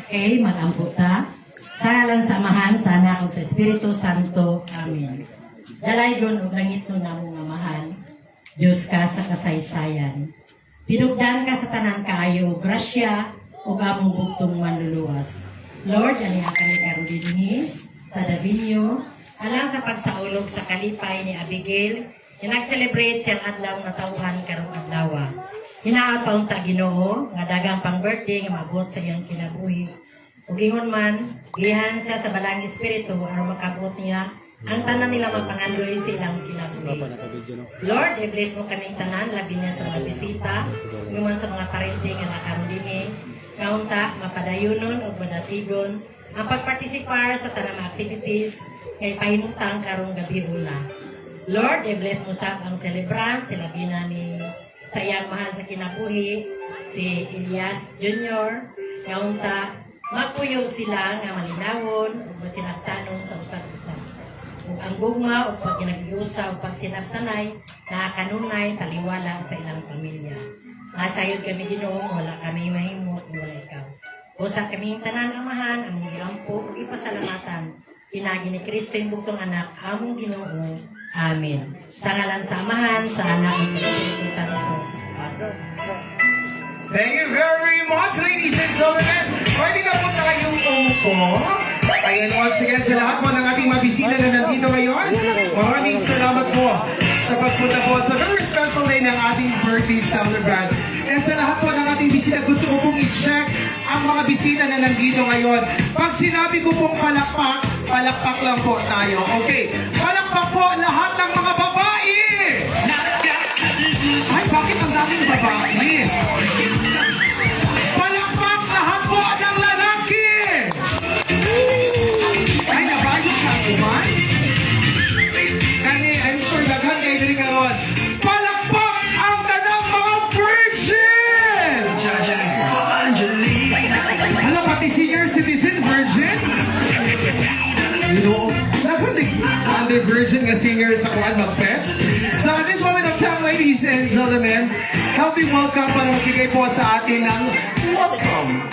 Okay, mag-amputa. Sa ngalan sa Amahan, sa Anak, ug sa Espiritu Santo. Amen. Dalaygon ug langit nun namong Amahan, Diyos ka sa kasaysayan. Pinugdan ka sa tanan kaayo, grasya, ug among bugtong manluluwas. Lord, aniha kami karon dinhi sa Davao, alang sa pagsaulog sa kalipay ni Abigail, nga nag-celebrate siyang adlaw nga tawhan karong adlaw. Hinaat pa unta Ginoo nga dagang pang birthday nga maabot sa iyang kinabuhi. Ug ingon man, gihan siya sa balang espiritu aron makabot niya ang tanan nila magpangandoy sa ilang kinabuhi. Lord, i-bless mo kaming tanan, labi niya sa mga bisita, guman sa mga parente nga nakaroon dinhi, kaunta, mapadayunon o madasigon, ang pagpartisipar sa tanang activities kay pahimutang karong gabi hula. Lord, i-bless mo sa ang celebrant, labi na ni sa iyang mahal sa kinabuhi, si Elias Jr. Kaunta, magpuyog sila nga malinawon o masinagtanon sa usap-usap. Ug ang gugma o pag ginag-iusa o pag sinabtanay, nakakanunay, taliwala sa ilang pamilya. Nasayod kami Ginoo, wala kami mahimot, wala ikaw. Usa kaming tanan amahan, among giampo ug ipasalamatan. Pinagi ni Kristo yung bugtong anak, among Ginoo. Amen. Sa ngalan sa Amahan, sa Anak, at sa Espiritu Santo. Thank you very much, ladies and gentlemen. Pwede na po tayong umupo. Ayan, once again, sa lahat po ng ating mabisita na nandito ngayon, maraming salamat po sa pagpunta po sa very special day ng ating birthday celebrant. And sa lahat po ng ating bisita, gusto ko pong i-check ang mga bisita na nandito ngayon. Pag sinabi ko pong palakpak, palakpak lang po tayo. Okay, palakpak po lahat ng mga babae! Ay, bakit ang daming babae? Palakpak lahat po ng lalaki! Ay, nabayot na kuman? Kani, I'm sure daghan kayo din karon. Palakpak ang tanang mga virgin! Hala, pati senior citizen virgin? You know, daghan din under virgin nga senior sa kuan magpet. So at this moment of time, ladies and gentlemen, help me welcome para magbigay po sa atin ng welcome.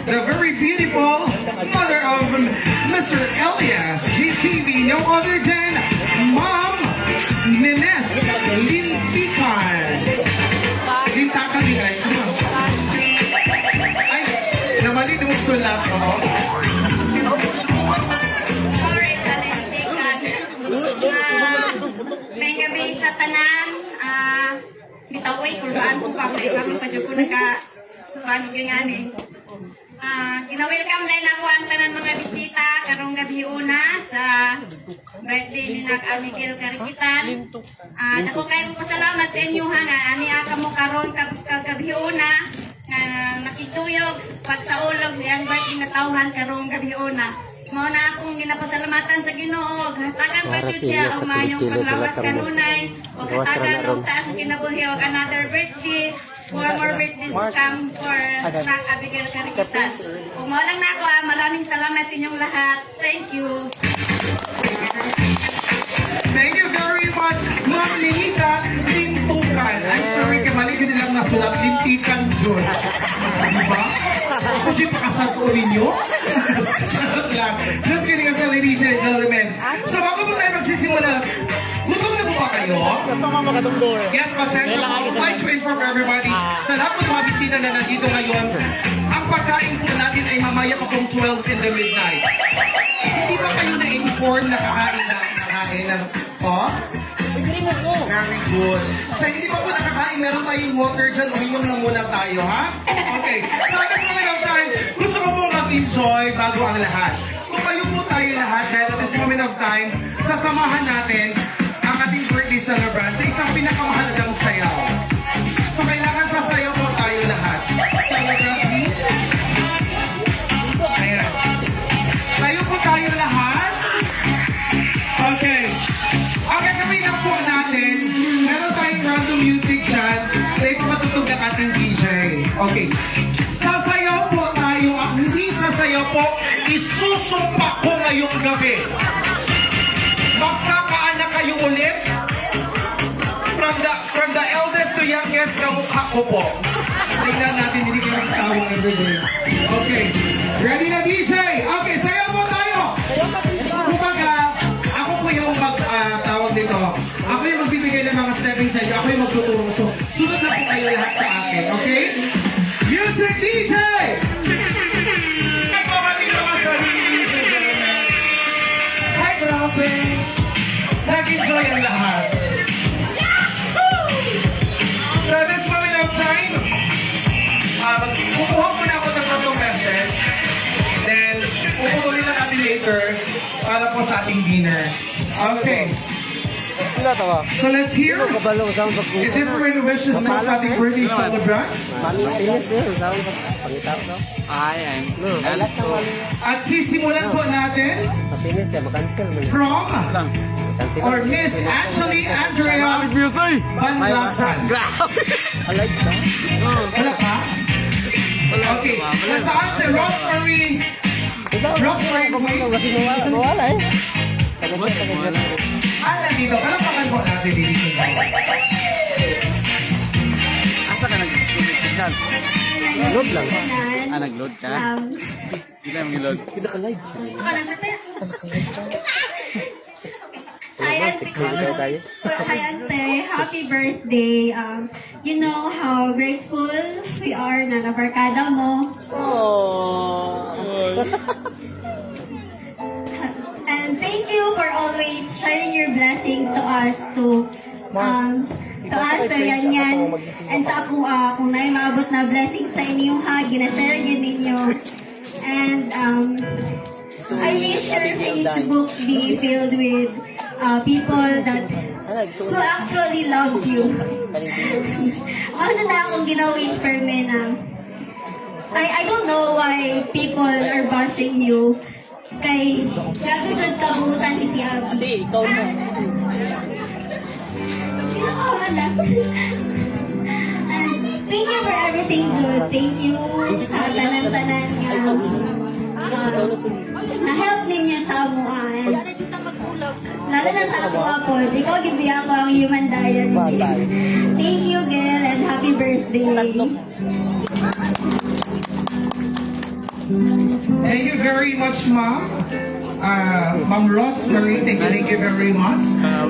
The very beautiful mother of Mr. Elias GTV, no other than Mom Ninette Lintikan. Lintakan din ay. Ay, namali mo sulat ko. Sorry sa lintikan. May gabi sa tanan. Bitaway, kulbaan ko pa. May kami pa dyan ko paano gangani. Kinawelcome din ako ang tanan mga bisita karong gabi una sa birthday ni Nak Abigail Karikitan. Dako kayo pasalamat sa inyo ha nga ani aka mo karon gabi una nga nakituyog pagsaulog sa iyang birthday nga tawhan karong gabi una. Mao na akong ginapasalamatan sa Ginoo. Hatagan pa jud siya og mayong paglawas kanunay ug hatagan og taas ang kinabuhi og another birthday. More birthdays to come for Nak Abigail Karikitan. Kung mao lang nako maraming salamat sa inyong lahat. Thank you. Thank you very much, Ma'am Linita Lintukan. I'm sorry, kamali ko nilang nasulat, Lintikan Jun. Diba? Ako dyan pakasado ninyo? Charot lang. Just kidding us, ladies and gentlemen. So, bago po tayo magsisimula, gutom na po ba kayo? Yes, pasensya po. I would like to inform everybody, sa lahat po ng mga bisita na nandito ngayon, ang pagkain po natin ay mamaya pa pong 12 in the midnight. Hindi ba kayo na-inform na kakain ng very good. Sa hindi pa po nakakain, meron tayong water dyan, uminom lang muna tayo, ha? Okay. So at this moment of time, gusto ko po mag-enjoy bago ang lahat. Tumayo po tayo lahat dahil at this moment of time, sasamahan natin ang ating birthday celebrant sa isang pinakamahalagang sayaw. So kailangan sasayaw po tayo lahat. Celebrant, please. Ayan. Tayo po tayo lahat. Okay. Ang gagawin lang po natin, meron tayong random music dyan. Play ko matutog ng ating DJ. Okay. Sasayaw po tayo. Ang hindi sasayaw po, isusumpa ko ngayong gabi. Magkakaanak kayo ulit. From the eldest to youngest, kamukha ko po. tingnan natin, hindi kayo magsawang everyday. Okay. Ready na, DJ? Okay, sayaw mo tayo! Kumbaga, ako po yung tawag dito. Ako yung magbibigay ng mga stepping sa inyo. Ako yung magtuturo. So, sunod na po kayo lahat sa akin. Okay? Music DJ! Hi, grabe! Nag-enjoy ang lahat. So, this moment of time, kukuha muna ako ng tatlong message. Then, puputuloy na natin later para po sa ating dinner. Okay. So, let's hear if different wishes po sa ating birthday celebrant. At sisimulan po natin from or Miss Actually Andrea Banlasan. Wala pa? Okay. Nasaan si Rosemary? Nandito. Palakpakan po natin dito. Asa ka nag-load? Load lang. Nag-load ka? Hindi lang mag-load. Hi, Ate. Hi, Ate. Happy birthday. You know how grateful we are na nabarkada mo. And thank you for always sharing your blessings to us, to Yanyan. And sa ako, kung naimabot na blessings sa inyo ha, ginashare yun ninyo. And I wish your Facebook be filled with people that who actually love you. Ano na akong gina-wish for me na I don't know why people are bashing you. Kay gagunan sa butan ni si Abby. Hindi, ikaw na. And thank you for everything, Jude. Thank you sa tanan-tanan nga. Na-help ninyo sa amuan. Lalo na sa ako po. Ikaw, gibiya ko ang human diary. Thank you, girl, and happy birthday. Thank you very much, Ma'am. Ma'am Rosemary, thank you very much.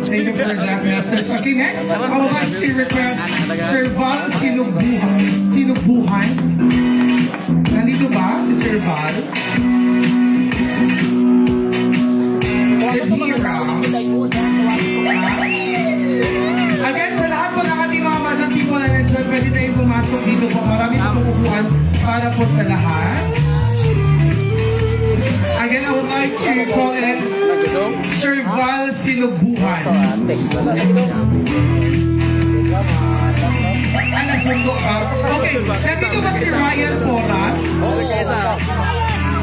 Thank you for that message. Okay, next, I would like to request Sir Val Sinubuhan. Nandito ba si Sir Val? Is he around? Again, sa lahat po ng ating mga madam people na nandiyan, pwede tayong pumasok dito po. Marami po upuan para po sa lahat. Again, I would like to call in Sir Val Sinubuhan. Nasundo ka. Okay, nandito ba si Ryan Porras?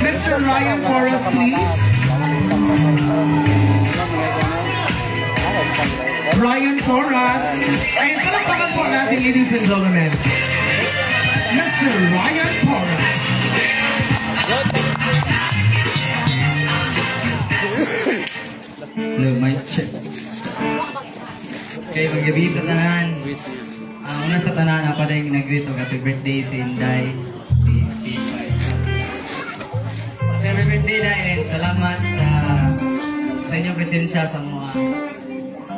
Mr. Ryan Porras, please. Ryan Porras. Ay, palakpakan po natin, ladies and gentlemen. Mr. Ryan Porras. Hello, mic check. Okay, magabi sa tanan. Una sa tanan, ako na yung nag-greet o happy birthday si Inday, si P5. Happy birthday dahil salamat sa inyong presensya sa mga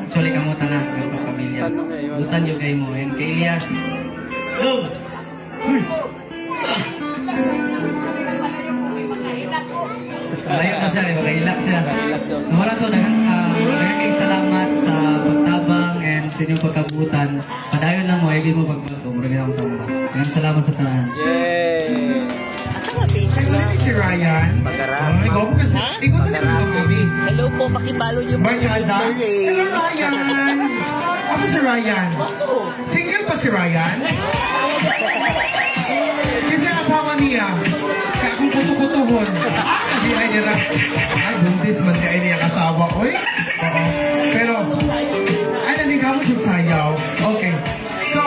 actually kamo tanan, ng pamilya. Butan yung kayo mo. And kay Elias, hello! Huy! Malayo pa siya, makahilak siya. Wala to, nagkakay salamat sa pagtabang and sa inyong pagkabutan. Padayon lang mo, ayagin mo pagbago. Maraming akong tama. Maraming salamat sa tanan. Yay! Si Ryan. Ay, go mo kasi. Ikaw sa naman kami. Hello po, pakibalo niyo po. Barkada? Hello, Ryan. Asa si Ryan? Single pa si Ryan? Kasi ang asawa niya, kaya kung kutukutuhon, hindi ay nila. Ay, buntis man kaya niya kasawa. Oy, oo. Pero, ay, naligamot yung sayaw. Okay. So,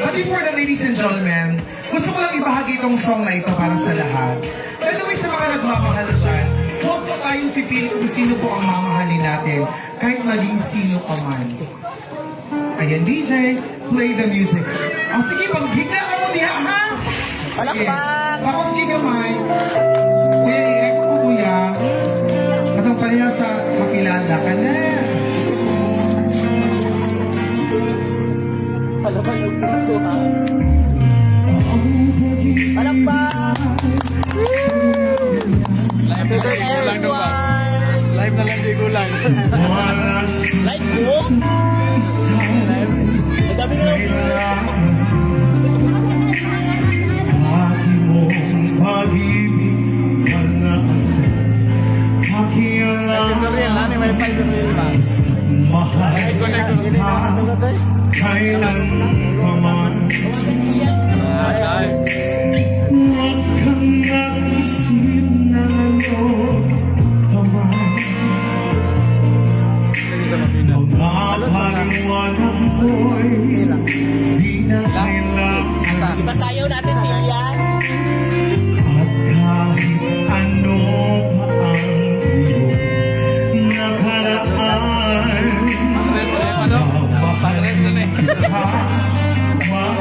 but before that, ladies and gentlemen, gusto ko lang ibahagi itong song na ito para sa lahat. By the way, sa mga nagmamahal dyan, huwag po tayong pipili kung sino po ang mamahalin natin, kahit maging sino pa man. Ayan, DJ, play the music. O sige, pagbigla ka mo diha, ha? Palakpak! Bakos kay gamay. Kuya, ako ko kuya. Katong pala sa makilala ka na. Palakpak yung dito ha. Palakpak! Happy birthday everyone! Live na lang di gulang. Live po? Madami na lang. Kailan pa man huwag kang mag-isip na ano pa man mga paliwanag mo'y di na kailangan Ipasayaw natin si Elias. at kahit ano pa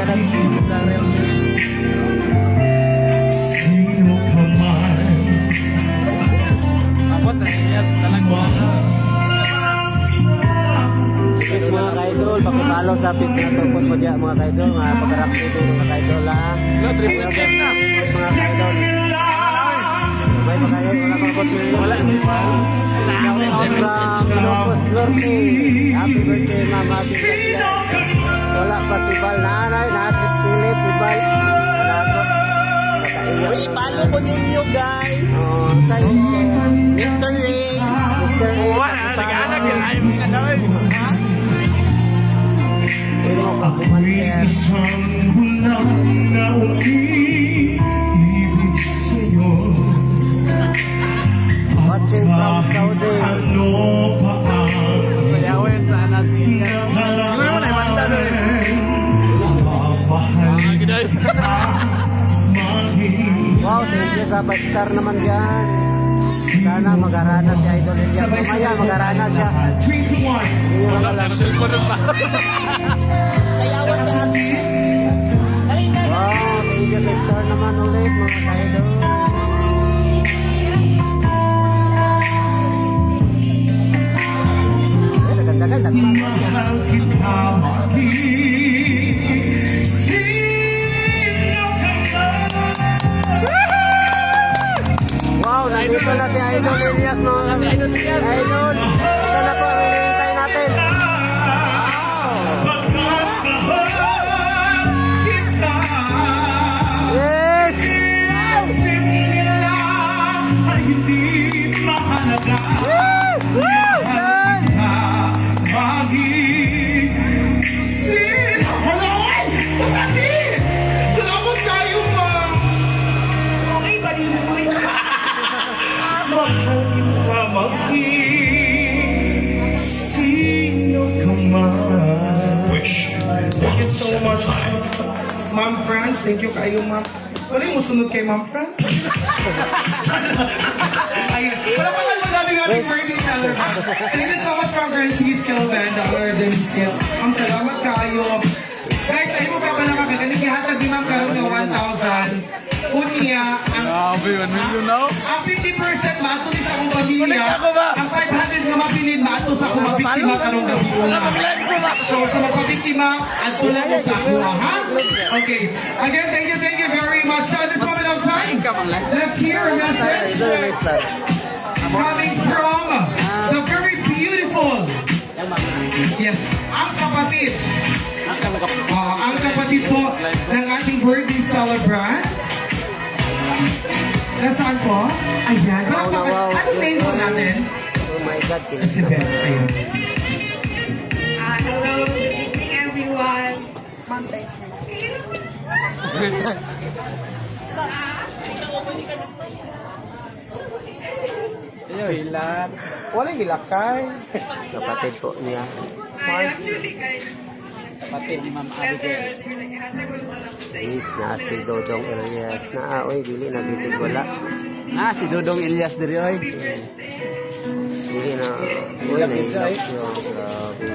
ang iyong nakaraan sino ka man Yes, mga ka-idol, pakipalo sa page na tungkol mo diya mga ka-idol, mga pag-rap dito mga ka-idol ha. Mga ka-idol. May mga ka-idol, wala kang bot mo. Wala si Paul. Shout out from Ilocos Norte. Happy birthday, Mama Bigas. Wala pa si Bal nanay, na-atris kilit si Bal. Wala ko. Uy, palo ko ninyo guys. Oh, tayo. Mr. Ray. Mr. Ray. Nag-anak yun. Ayaw mo ka daw eh. ako'y isang bulang na umiibig sa'yo at Watching from Saudi. ano pa ang Sayawin sa natin. mamahalin kita maging Wow, thank you sa star naman dyan. Sana mag-arana si Idol Elias. Mamaya mag-arana siya. 3, 2, 1 Hindi nyo alam. Sayawan sa atin. Wow, thank you sa star naman ulit mga ka-idol. Ganda-ganda. mahal kita maging sino ka man. Wow, nandito na si Idol Elias mga Idol. Idol, ito na po ang hinihintay natin. Yes! Yan! Salamat kayo, ma'am! Okay, balinoy ka! Mahal kita maging sino ka man. Thank you so much, Ma'am Franz. Thank you kayo, Ma'am. Wala yung musunod kay Ma'am Franz? Ayun. Wala pa lang natin ating birthday celebrant. Thank you so much, Ma'am Francis Kilvan, Dr. Denisil. Ang salamat kayo. Guys, ayun mo pa pala kakagaling hatag ni Ma'am karoon ng 1,000. Unya, ang 1 million now? ang 50% maato ni sa akong pamilya. Ang 500 nga mapilin maato sa akong mabiktima karong gabi una. So sa magpabiktima, ato na mo sa ako, ha? Okay. Again, thank you very much. So at this moment of time, let's hear a message coming from the very beautiful, yes, ang kapatid. Ang kapatid po ng ating birthday celebrant. Nasaan po? Ayan. Wow. Anong name po natin? Oh my God. Si Beth. Ayun. Hello, good evening everyone. Hilat. Walang hilakay. Kapatid po niya. Actually, guys, Kapatid ni Ma'am Abigail. Is na si Dodong Elias. Na oy, dili na bitig wala. Si Dodong Elias diri oy. Dili na. Uy, na-ilap yun. Grabe.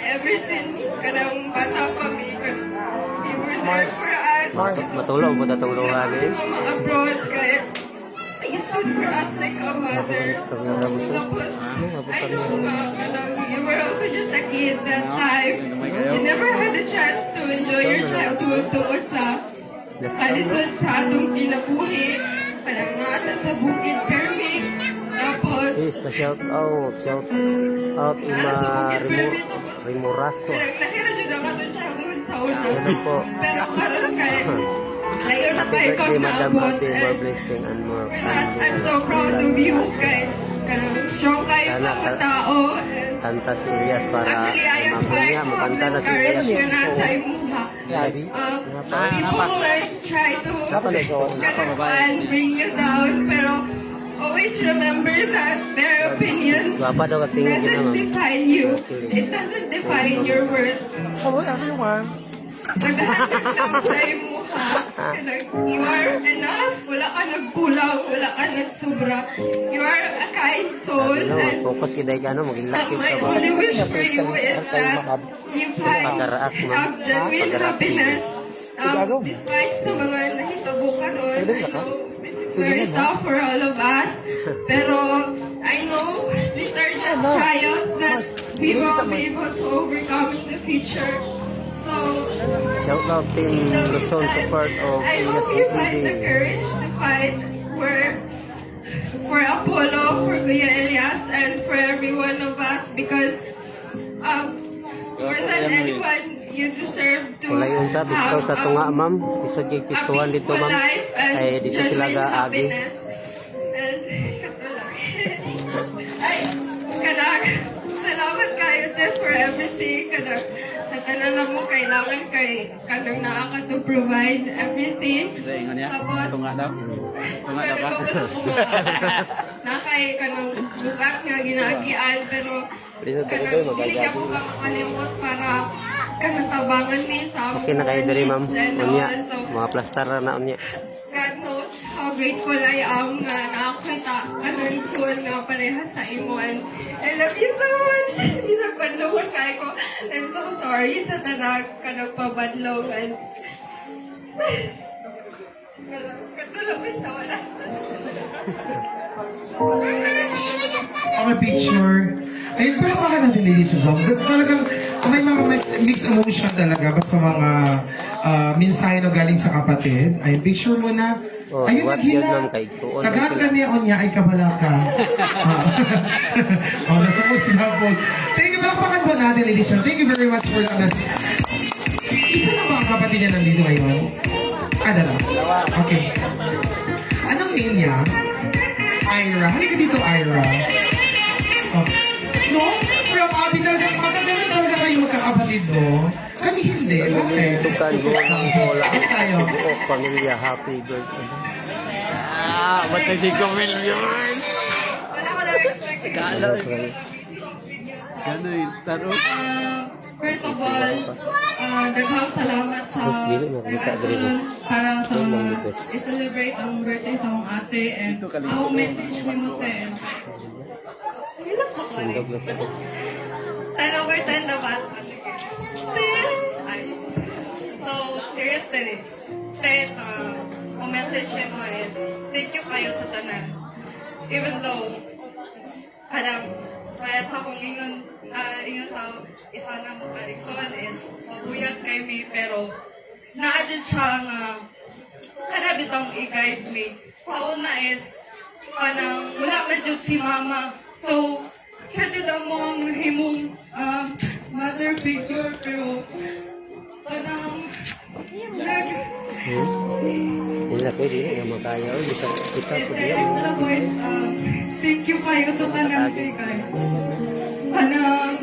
ever since kanang bata pa mi, you were there for us. Matulog po datong luha ni. mama abroad kaya you stood for us like a mother. Tapos, I know you were also just a kid that time. You never had a chance to enjoy your childhood tungkol sa kalisod sa atong kinabuhi. Parang nata sa Bukid Permit. Tapos, Yes, shout out ima Rimuraso. parang nahira dyan ang atong childhood sa una. Ano po? Pero karon kay layo na Happy pa ikaw birthday, Madam naabot. Ate. More And blessing and more for that, I'm family. so proud of you kay kanang strong kayo Sana mga ka- tao. And Kanta si Elias para actually, I am mamsa niya. Makanta na si encouraged Elias. na nasa imuha. People like try to bring you down, pero always remember that their opinions Guwapa daw ka tingin doesn't ginawa. define you. It doesn't define your worth. Naghahatid lang sa imuha. You are enough. Wala ka nagkulang. Wala ka nagsubra. You are a kind soul. And Focus kita ka ano, mag-ilakit my ka ba? only wish for you is that you find Pagdaraak mo. have genuine happiness. Despite sa mga nahitabo ka doon, I know this is very tough for all of us. Pero I know these are just trials that we will be able to overcome in the future. So, Shout out Team Luzon support of I Elias hope you find the TV. courage to fight for Apollo, for Kuya Elias, and for every one of us because more than anyone, you deserve to Kulay unsa bistaw sa tunga ma'am. Isod kay a pistuhan dito peaceful ma'am. life and Ay dito sila genuine gaagi. happiness. And ay, kanang salamat kayo din for everything. Kanang sa tanan na mo kailangan kay kanang naa ka to provide everything. Tapos, nakay kanang lugar nga ginaagian pero Dito kanang tayo hindi niya magagabi. ko makakalimot para kanang tabangan mi sa Okay na kayo diri ma'am. and Unya, all. So, mga plaster na unya. God knows how grateful I am nga nakakita kanang soon nga pareha sa imo and I love you so much. Isang padlongon kay ko. I'm so sorry sa tanang kanang pabadlong and katulog ko sa wala. Okay, picture. Ayun, pero baka natin ladies and gentlemen. Talagang may mga mixed emotion talaga sa mga mensahe no galing sa kapatid. Ayun, picture mo na. Oh, Ayun, what yun naghila. ma'am kay suon. Kaganda niya o niya ay kabalaka. Oh, nasa po sinabot. Thank you, palakpakan po natin, ladies and gentlemen. Thank you very much for that message. Isa na ba ang kapatid niya nandito ngayon? Dalawa. Okay. Anong name niya? Ira. Halika dito, Ira. Oh. No? From Abby talaga, magaganda talaga kayo magkakapatid, no? Kami hindi. Bakit? Tukan mo ng bola. Bakit tayo? Oh, pamilya, happy birthday. Wala ko na expect. First of all, daghang salamat sa nagkatulong para sa i-celebrate ang birthday sa akong ate and akong message ni Mote. Hilak pa ko. Sundog na sa 10 over 10 na ba? Ay. So, seriously, ang message mo is, thank you kayo sa tanan. Even though, parang, kaya sa kong ingon sa isa na mo kalikson is, mabuyag kay me, pero, naadyan siya nga, kanabitang i-guide me. Sa una is, parang, wala medyo si mama. So, siya dyan ang mga nahimong mother figure, pero, parang, Hindi ko din na makaya. Oh, kita po diyan. thank you kayo sa tanan kay kayo. Kanang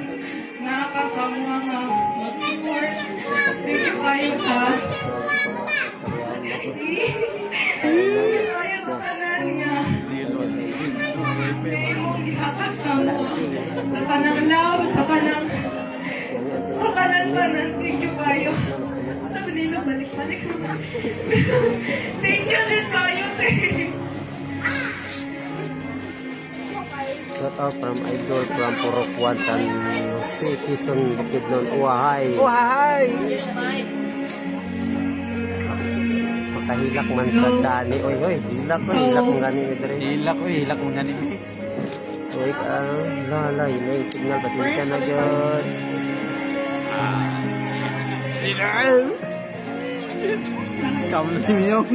nakakasama nga mag-support. Thank you kayo sa kayo sa tanan nga. May mong gihatag sa mo. Sa tanang love, sa tanang thank you kayo. Sa Manila, balik-balik. Thank you din kayo, Shout out from Idol from Purok 1 San Jose, Quezon, Bukidnon, Uahay. Hilak man sa dani. Oy, oy, hilak ko, hilak mo gani ni Dre. hilak mo gani. Oy, lala, yun yung signal, pasensya na dyan. Kamu na yung.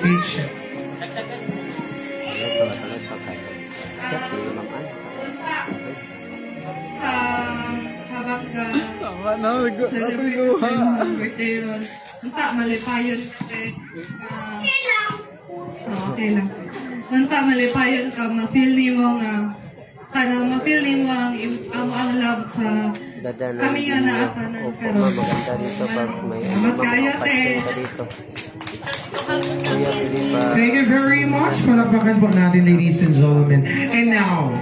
Beach. Sa habak ka Tama na, celebrate sa imong birthday ron. Nanta malipayon ka okay lang. Nanta malipayon ka ma-feel nimo nga kanang ma-feel nimo ang love sa kami nga naatanan Opo, karon. maganda dito pag may Salamat kayo, te. mapapasyon ka dito. Kuya, hindi pa. Thank you very much. Palakpakan po natin, ladies and gentlemen. And now,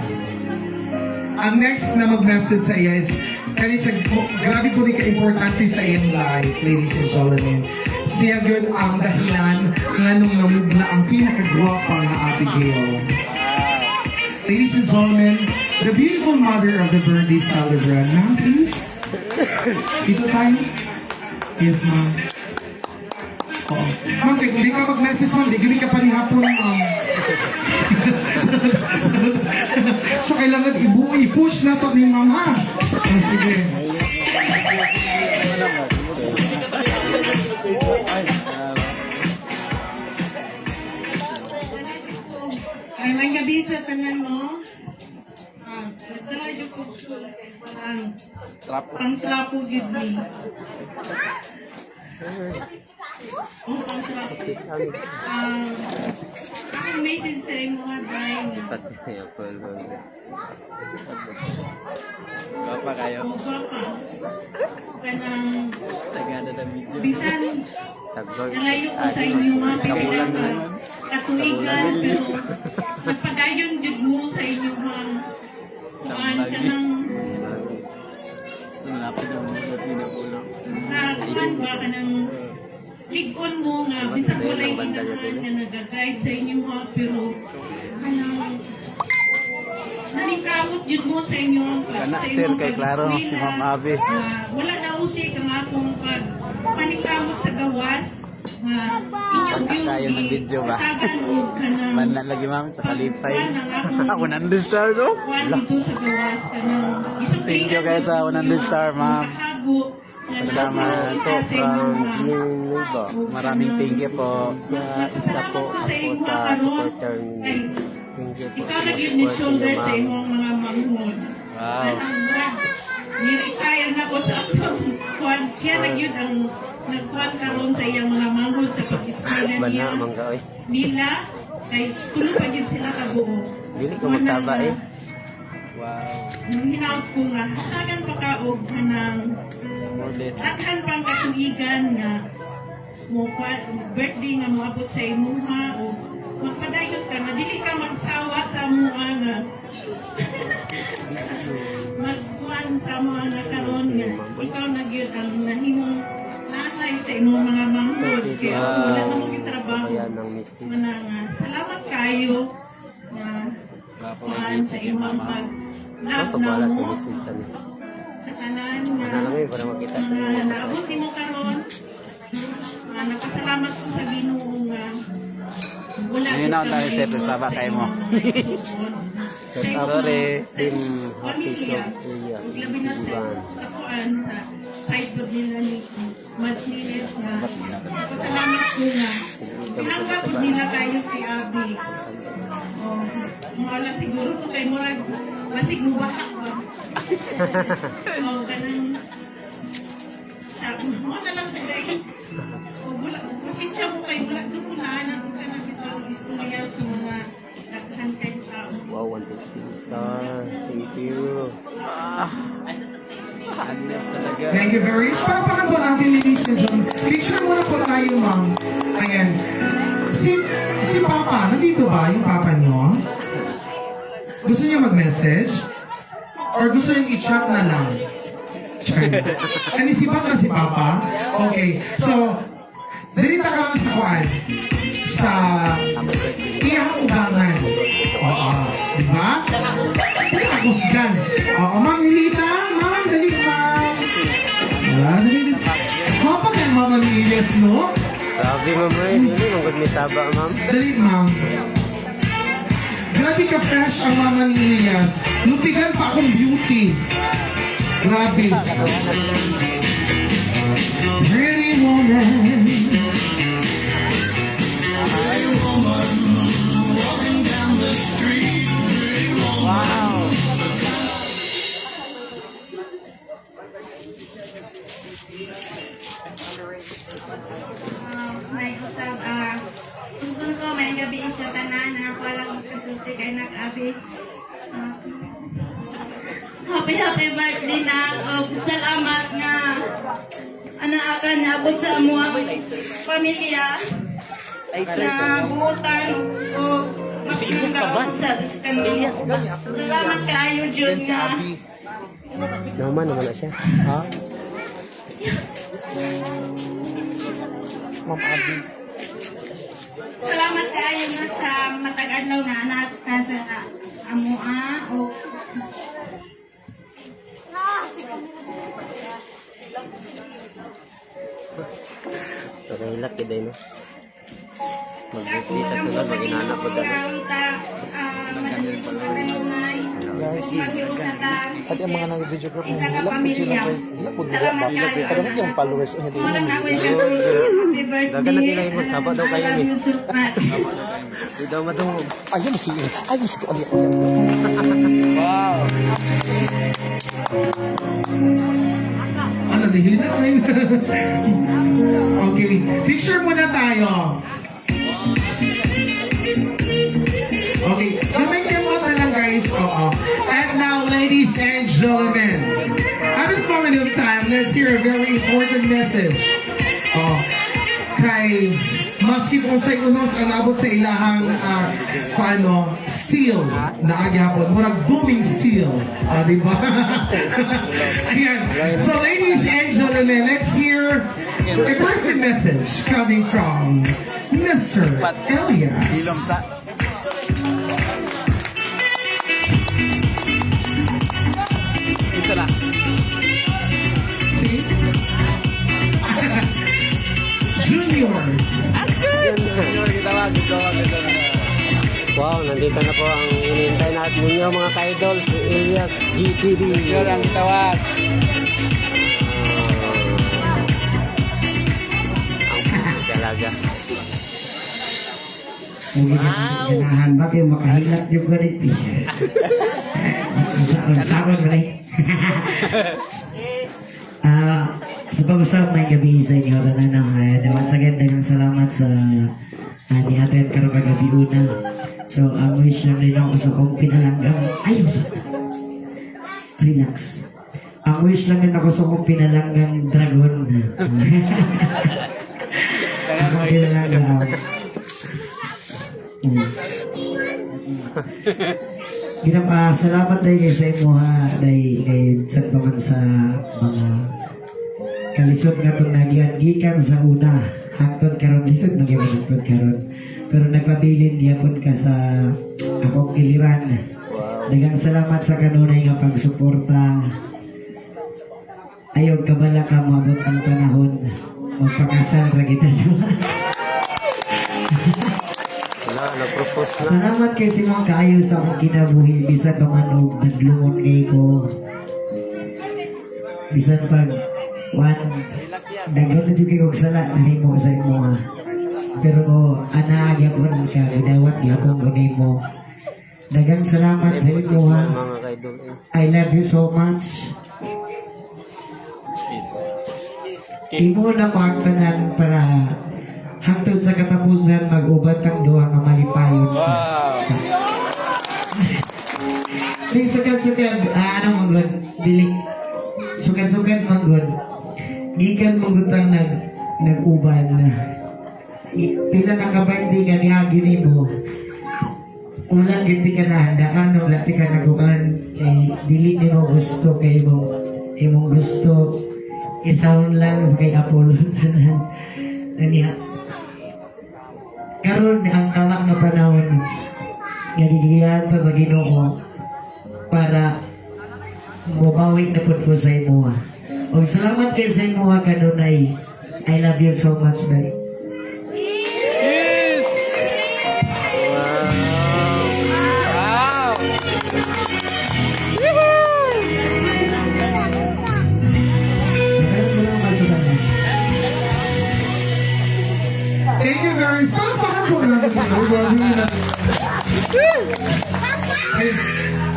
ang next na mag-message sa iya is, kani siya, grabe po ni ka-importante sa iyong life, ladies and gentlemen. Siya yun ang dahilan nga nung namugna ang pinakagwapa na Abigail. Ladies and gentlemen, the beautiful mother of the birthday celebrant. Ma'am, please. Dito tayo. Yes, ma'am. Oo. Ma'am, kaya kung di ka mag-message, ma'am, di gawin ka pa ni hapon, ma'am. So, kailangan i-push na to ni ma'am, ha? Oh, sige. Ay, may gabi sa tanan mo. Nagdala yung kuksul kay parang pang-trapo gid ni. Oh, pang-trapo. Ang message sa imo nga dahil nga. Apa kayo? O baka. Kanang Tagada na video. bisan nalayo ko sa inyo mga Kabulan na. katuigan pero nagpadayon jud mo sa inyo mga kuan kanang Lapit yung mga pinapulo. kuan ba kanang ligon mo nga bisan walay ginahan na nag-guide sa inyo mga pero kanang nanikawot jud mo sa inyo Kana sir kay klaro si Ma'am Abi. wala daw si kang akong panikamot sa gawas nga inyong Tayo ng video ba? kanang Manna lagi ma'am sa kalipay. Ako 100 star no? kuan dito sa gawas kanang Thank you guys sa 100 star ma'am. Kasama to from Niba. Maraming thank you po. Sa isa po ako sa supporter ninyo. Thank you po ikaw sa nag-give ni support shoulder ninyo, sa ma'am. imong mga manghod. Wow. Ni-retire na ko sa akong kuan. Siya nag-yun ang nagkuhan karon sa iyang mga manghod sa pag-ismila Bana, niya. mangga oy. Nila, kay tulo pa yun sila kabuo. Dili ko magsaba eh. Wow. Nung hinaot ko nga, hasagan pa ka og kanang More less. daghan pang katuigan nga mo birthday nga moabot sa imuha o magpadayon ka na dili ka magsawa sa mua nga magkuhan sa mga nga karon nga ikaw na gyud ang nahimong nanay sa imong mga manghod kaya wala na mong trabaho Kaya ng misis. nga salamat kayo nga kuhan sa imong pag love Pagwala na sa mo misis. sa tanan nga Ano lang para makita sa mga inyo. naabot mo karon napasalamat ko sa Ginoo nga wala Ngayon na tayo sa Pesaba kay mo. Sorry. Team Happy pamilya Sophia. labi na sa tapuan sa sideboard nila ni Mads Nilet nga pasalamat ko nga tinanggap nila kayo si Abby wala siguro to kay Murag basig mubahak ba ganun mo na lang today wala pasensya mo kayo wala doon ko naanan ko kayo ng istorya sa mga daghan kayong tao. Wow, 150 star. Thank you. Hanap talaga. Thank you very much. Palakpakan po natin, ladies and gentlemen. Picture muna po tayo, ma'am. Ayan. Si Papa, nandito ba yung Papa niyo? Gusto niyo mag-message? Or gusto niyo i-chat na lang? Ano si Papa na si Papa? Okay. So, dalita ka lang sa kuan. Sa iyang ubangan. Oo. Diba? Pinakusgan. Oo, Ma'am Lita, Ma'am, dali Mapa kang Mama ni Elias, no? Grabe, ma'am. Hindi mong ni taba, ma'am. Dali, ma'am. Grabe ka fresh ang Mama ni Elias. Lupigan pa akong beauty. Grabe. Pretty woman. Wow. May usap, gusto ko may gabi sa tanan na ako lang magkasulti kay nag-abi. Happy birthday na salamat nga akan naabot sa amuang pamilya na buutan o makikagawa sa kanila. Salamat kaayo Jud nga Naman na siya. Ha? Ma'am Abi. salamat kaayo nga sa matag-adlaw na anak ka sa amua o Nakahilak yun no? Magbibita sila, mag-inanap po dali. Guys, at yung mga nag-video group na nila po sila guys, nila po nila ba? Kadang yung followers o hindi Dagan na nila yung magsaba daw kayo ni. Hindi daw matungog. ayun si Ali. Wow! Ano, dihil na kayo. Okay, picture muna tayo. Okay, kamay kayo na lang guys. Oo. And now, ladies and gentlemen, at this moment of time, let's hear a very important message. Kay maski kung sa unos ang abot sa ilahang steel na agyapon, murag booming steel, di ba? Ayan. So ladies and gentlemen, let's hear a birthday message coming from Mr. Elias. Ito lang. See? Junior. Wow, nandito na po ang inintay natin ninyo mga ka-idol, si Elias GTV. Yun ang tawag. Ang dalaga. Wow! Ganahan ba kayo makahilak yung kulit? Sakon ba rin? Sa pag-usap, may gabi sa inyo. Once again, dagang salamat sa nihatid karong kagabi una. So, ang wish lang rin ako sa kong pinalanggam. Ayun! Relax. Ang wish lang rin ako sa kong pinalanggam dragon. Akong pinalanggam. Salamat dahil sa imo ha, dahil sa paman sa mga kalisod nga itong nagihan-gikan sa una hangtod karon lisod hangtod karon, pero nagpabilin gyapon ka sa akong giliran. Daghang salamat sa kanunay nga pagsuporta. Ayaw kabala ka moabot ang panahon magpakasal ra kita. Nag-propose na. Salamat kay sinong kaayo sa akong kinabuhi bisan pa man og naglungon kay ko. Bisan pag daghan na jud kay og sala nahimo sa imo ha. Pero ana gyapon ka gidawat gyapon ko nimo. Daghang salamat sa imo ha. Mga ka-idol. I love you so much. Imo na pagtanan para hangtod sa katapusan mag-ubat ang duha nga malipayon. Wow! Sing sugad-sugad, ano manggod, dili. Sugad-sugad manggod. Gikan manggod ang nag-uban. Pila nakabandi ka niya ginimo. Ulang giti ka na handaan, wala ti ka naguban. Dili ni mo gusto kay imong gusto. Isahon lang sa kay Apollo. Naniha. Karon ang tawag na panahon nagigiyan pa sa Ginoo para mubawi na po sa imo. O salamat kay sa imo nga kanunay. I love you so much, Day. Maraming salamat sa tanan. Thank you very much. Palakpakan po natin.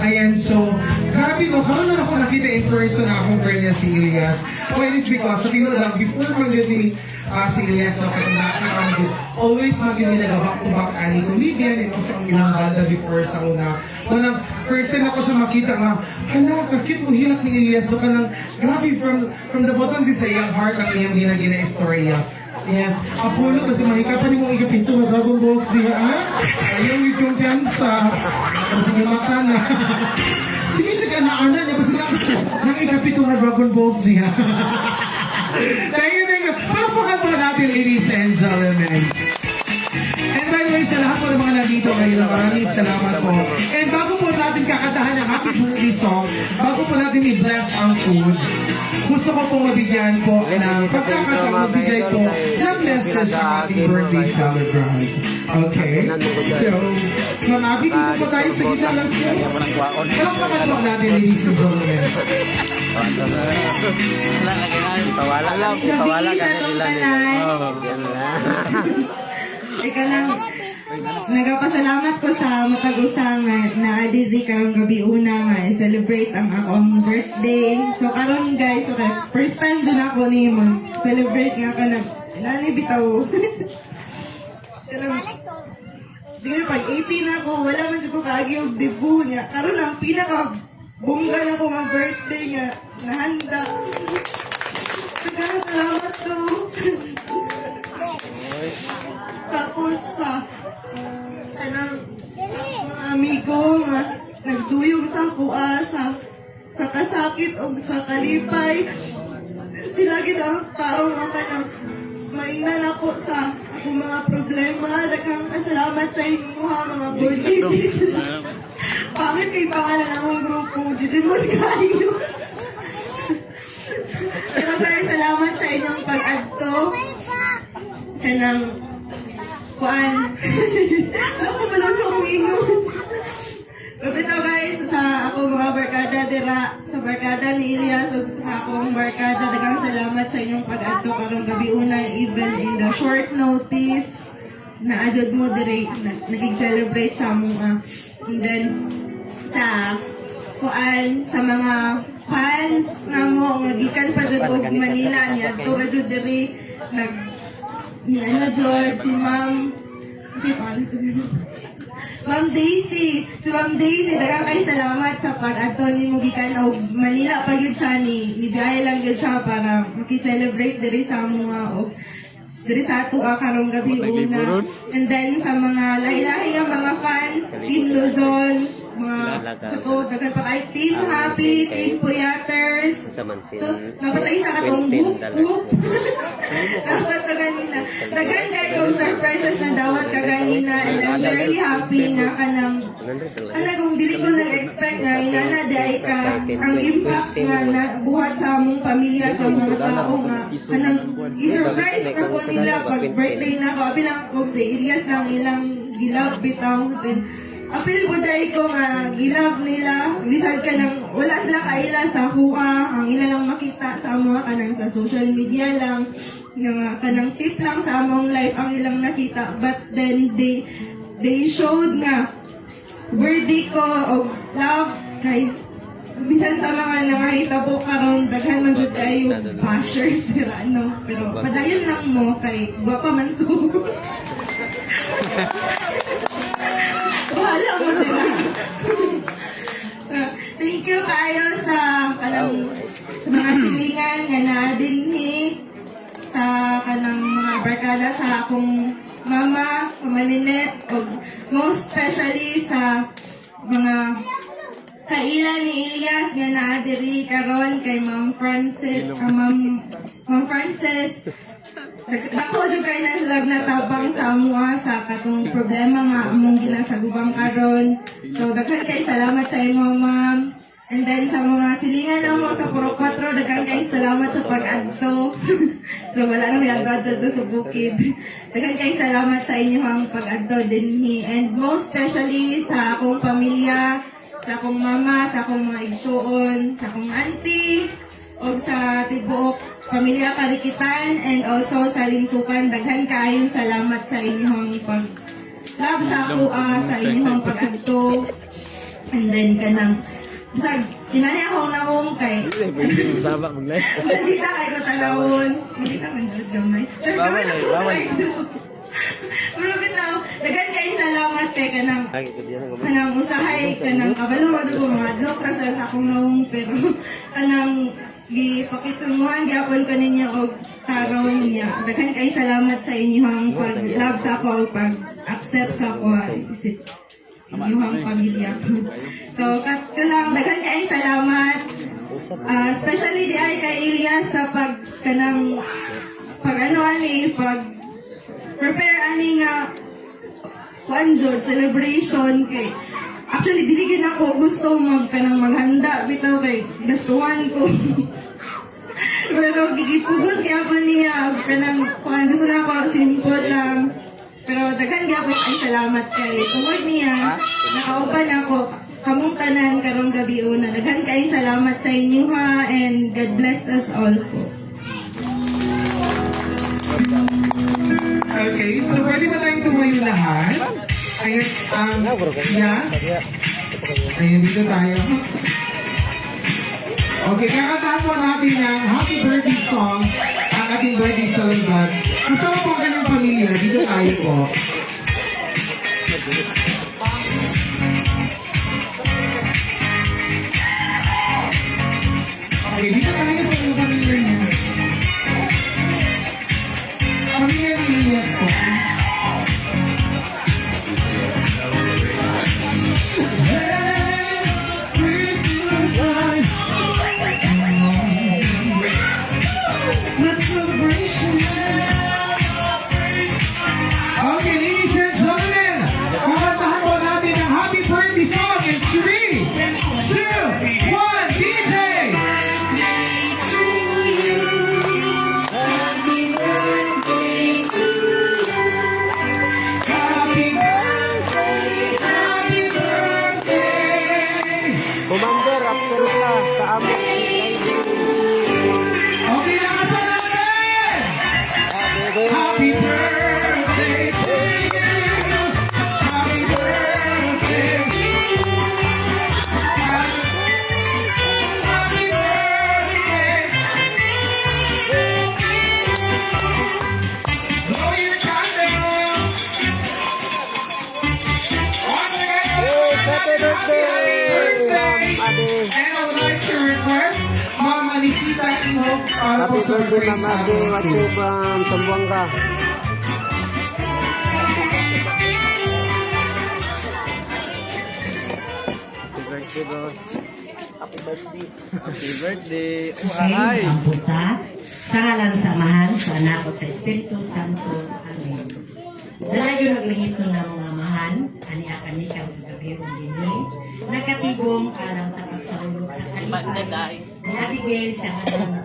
Ayan, so, grabe no, karoon na ako nakita in person na akong friend niya si Elias. Well, it's because, sabi mo lang, before magiging si Elias, no, katandaan always magiging back-to-back ani comedian, and also ang ilang banda before sa una. Unang, first time ako siya makita nga, hala, kakit mo hilak ni Elias, so kanang, grabe, from the bottom din sa iyang heart, ang iyang ginagina-istorya. Yes, Apollo kasi mahikapan mo ikapito na Dragon Balls diya, ha? Ayaw yung kumpiyansa. Kasi may mata na. Sige siya ganaan niya, kasi nang ikapito na Dragon Balls diya. Thank you. Palapakan po natin, ladies and gentlemen. And by the way, sa lahat po ng mga nandito ngayon, maraming salamat po. And bago po natin kakatahan ang happy birthday song, bago po natin i-bless ang food, gusto ko pong mabigyan po ng pagkakataon magbigay po ng message sa ating birthday celebrant. Okay? So, Ma'am Abby, dito po tayo sa gitna lang siya. Palakpakan po natin, ladies and gentlemen. Pawala lang, pawala ka na sila nila. Yan lang. Ika lang, nagapasalamat ko sa matag-usang na adidi karong gabi una nga i-celebrate ang akong birthday. So karon guys, okay, first time dyan ako ni mag-celebrate nga ka na nani bitaw. Di ko pag 18 ako, wala man dyan ko kaagi yung debut niya. Karon lang, pinaka-bungga na ko nga birthday nga, nahanda. Salamat to. Tapos mga amigo nga nagduyog sa kuha sa kasakit o sa kalipay. Sila gid ang tao nga kanang mainan ako sa akong mga problema. Daghang salamat sa inyo ha mga board babies. Pangit kay pangalan ng grupo, Digimon kayo. Pero maraming salamat sa inyong pag-adto. Kanang kuan. Ako man sa akong ingon. Kapito guys, sa akong mga barkada dira, sa barkada ni Elias, o sa akong barkada, daghang salamat sa inyong pag-adto karong gabi una, even in the short notice na adjud mo dire nagig-celebrate sa mga. And then sa kuan sa mga fans na mo nga gikan pa jud og Manila niya to ra jud diri nag ni jud si Ma'am Daisy. Si Ma'am Daisy, daghang kay salamat sa pag-adto nimo gikan og Manila pa gyud siya ni biyahe lang gyud siya para maki-celebrate diri sa mga og diri sa ato karong gabi una. And then sa mga lahi-lahi nga mga fans, Team Luzon, mga tsako, dagan pa kay Team Happy, Team Puyaters. Napatay sa katong group. Dapat na ganina. Dagan kayo surprises na dawat ka ganina. And I'm very happy na kanang kung dili ko nag-expect na inana dahi ka ang impact nga na buhat sa among pamilya sa mga tao nga kanang i-surprise ako nila pag birthday na ako. Apilang ko sa Elias lang ilang gilab bitaw. Then apil po dahil ko nga gilab nila. Bisan ka nang wala sila kaila sa kuha. Ang ila lang makita sa mga kanang sa social media lang. Nga kanang tip lang sa among life ang ilang nakita. But then they showed nga birthday ko og love kay bisan sa mga nangahitabo karon daghan man jud kayo bashers sila no, pero padayon lang mo kay gwapa man ko. Bahala mo sila. Thank you kayo sa kanang sa mga silingan nga naadinhi sa kanang mga barkada sa akong mama, Mama Lynette, o most especially sa mga kailan ni Elias nga naadiri karon kay Ma'am Frances, Ma'am Frances. Dako jud kay na sila natabang sa amuha sa katong problema nga among ginasagubang karon. So daghan kay salamat sa imo ma'am. And then sa mga silingan na mo sa Puro 4, daghang kayong salamat sa pag-adto. So wala na may adto sa bukid. Daghang kayong salamat sa inyong pag-adto dinhi. And most especially sa akong pamilya, sa akong mama, sa akong mga igsuon, sa akong auntie, o sa tibuok pamilya Karikitan, and also sa Lintukan. Daghan kayong salamat sa inyong pag-love sa ako, sa inyong pag-adto. And then kanang sa kinani akong naong kay Pwede mo sabak mag-live. Hindi kay ko tanawon. Hindi ka man jud gamay. Bawal eh, bawal. Pero bitaw, daghan kayong salamat kay kanang Lagi ko diyan. kanang usahay kanang kabalo mo ko mga adlok ra sa akong naong, pero kanang gipakitunguhan gyapon ko ninyo og taron niya. Daghan kayong salamat sa inyong pag-love sa ako, pag-accept sa ako, isip inyong pamilya ko. So, lang, daghan kayong salamat. Especially di ay kay Elias sa prepare ani nga Juan celebration kay actually dili gid ako gusto maghanda bitaw kay gastuhan ko. Pero gigipugos gyapon niya kanang gusto na ako simple lang. Pero daghan gyapon ay salamat kay tungod niya nakauban ako kamong tanan karong gabi una. Daghan kay salamat sa inyo ha, and God bless us all po. Okay, so pwede ba tayong tumayo lahat? Ayan, yes. Ayan, dito tayo. Okay, kakantahan po natin ang happy birthday song, ang ating birthday celebrant. Kasama po ang kanyang pamilya, dito tayo po. Okay, dito tayo po ang pamilya niya. Pamilya ni Elias po. Let's celebration. Okay, ladies and gentlemen, kakantahan po natin ang happy birthday song in 3, 2, 1, DJ! Happy birthday, happy birthday. Commander, after ka sa aming Okay, nakasan natin! Happy birthday to you! Happy birthday to you! Happy birthday! Blow your candle! Once again, happy birthday, Ma'am Ade. And I would like to request Ma'am Anisita Ihog para po Happy sa birthday, birthday Ma'am sa Ade. ating Wachub, Sambuanga. Happy birthday, boss. Happy birthday. Happy birthday. Okay, ang puta, sa ngalan samahan, sa anak at sa Espiritu Santo. Amen. Dalayo naglingit ko na mga mahan, ani akan ikaw gagawin din nagkatibong alang sa pagsalulog sa kalipay. Nabigay sa kanang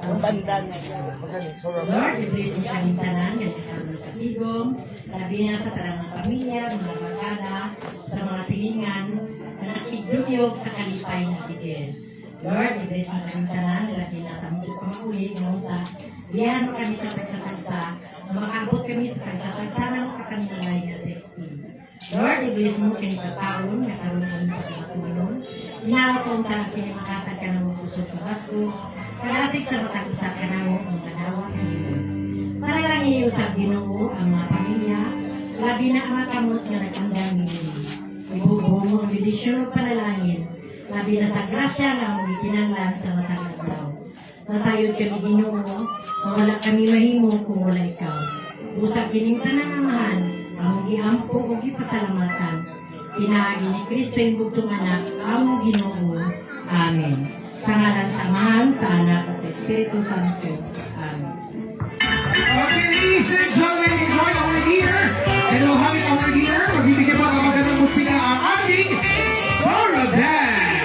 Lord, i-bless niyo kaming tanan, yan ikaroon ng katibong, sabi niya sa tarang pamilya, mga barkada, sa mga silingan, na nakigdumiyog sa kalipay na tigil. Lord, i-bless niyo kaming tanan, nilagay na sa mga pamuli, ngunta, diyan mo kami sa pagsa-pagsa, na makaabot kami sa pagsa-pagsa ng kakanilalay na safety. Lord, i-bless mo kini kataon, nakaroon kami pagkakatulong, inawa ko ang talang kinimakatag ka ng pusot sa basko, kalasig sa matag-usa ka na mo ang manawa ng Ginoo. Parang iusap Ginoo ang mga pamilya, labi na ang makamot nga nagkandang nini. Ibubuo mo ang bidisyon o panalangin, labi na sa grasya na ang itinanglan sa matag-aglaw. Nasayod kami Ginoo, na wala kami mahimo kung wala ikaw. Usap kining tananamahan, ang giampo o gipasalamatan. Pinaagi ni Kristo yung bugtong anak, ang Ginoo. Amen. Sa ngalan samahan, sa anak at sa Espiritu Santo. Amen. Okay, ladies and gentlemen, enjoy our dinner. And we'll have our dinner. Magbibigyan pa ng magandang musika ang ating Sora Band.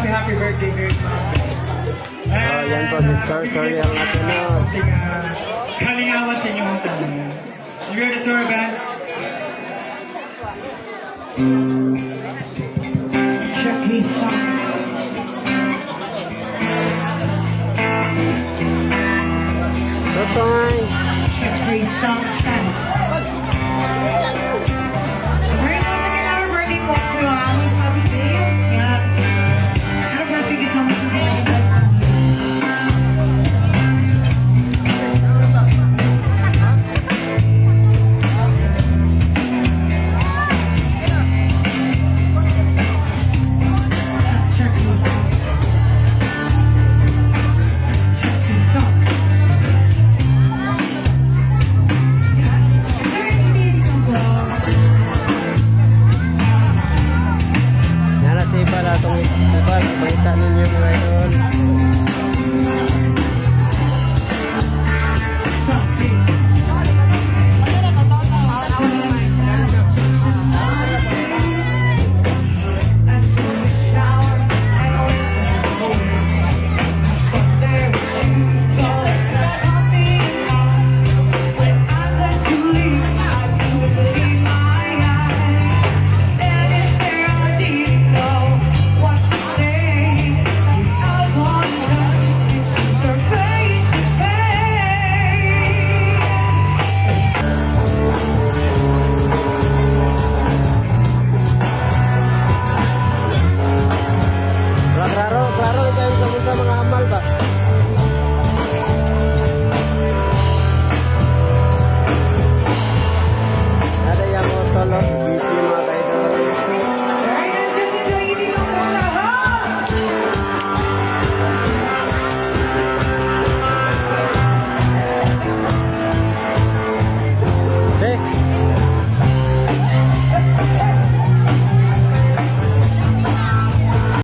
happy birthday, great Oh, yan po si Sir Soriel Natinod. Kalingawan sa inyong tanong. You're the servant. Check his song. Totoy. Check his song stand. Very once again, our birthday po to Miss Abigail. Yeah. Happy birthday so much sa mga guys. Check his song. Check his song. Nara sa iba lang itong iba. Balita ninyo mga idol. Something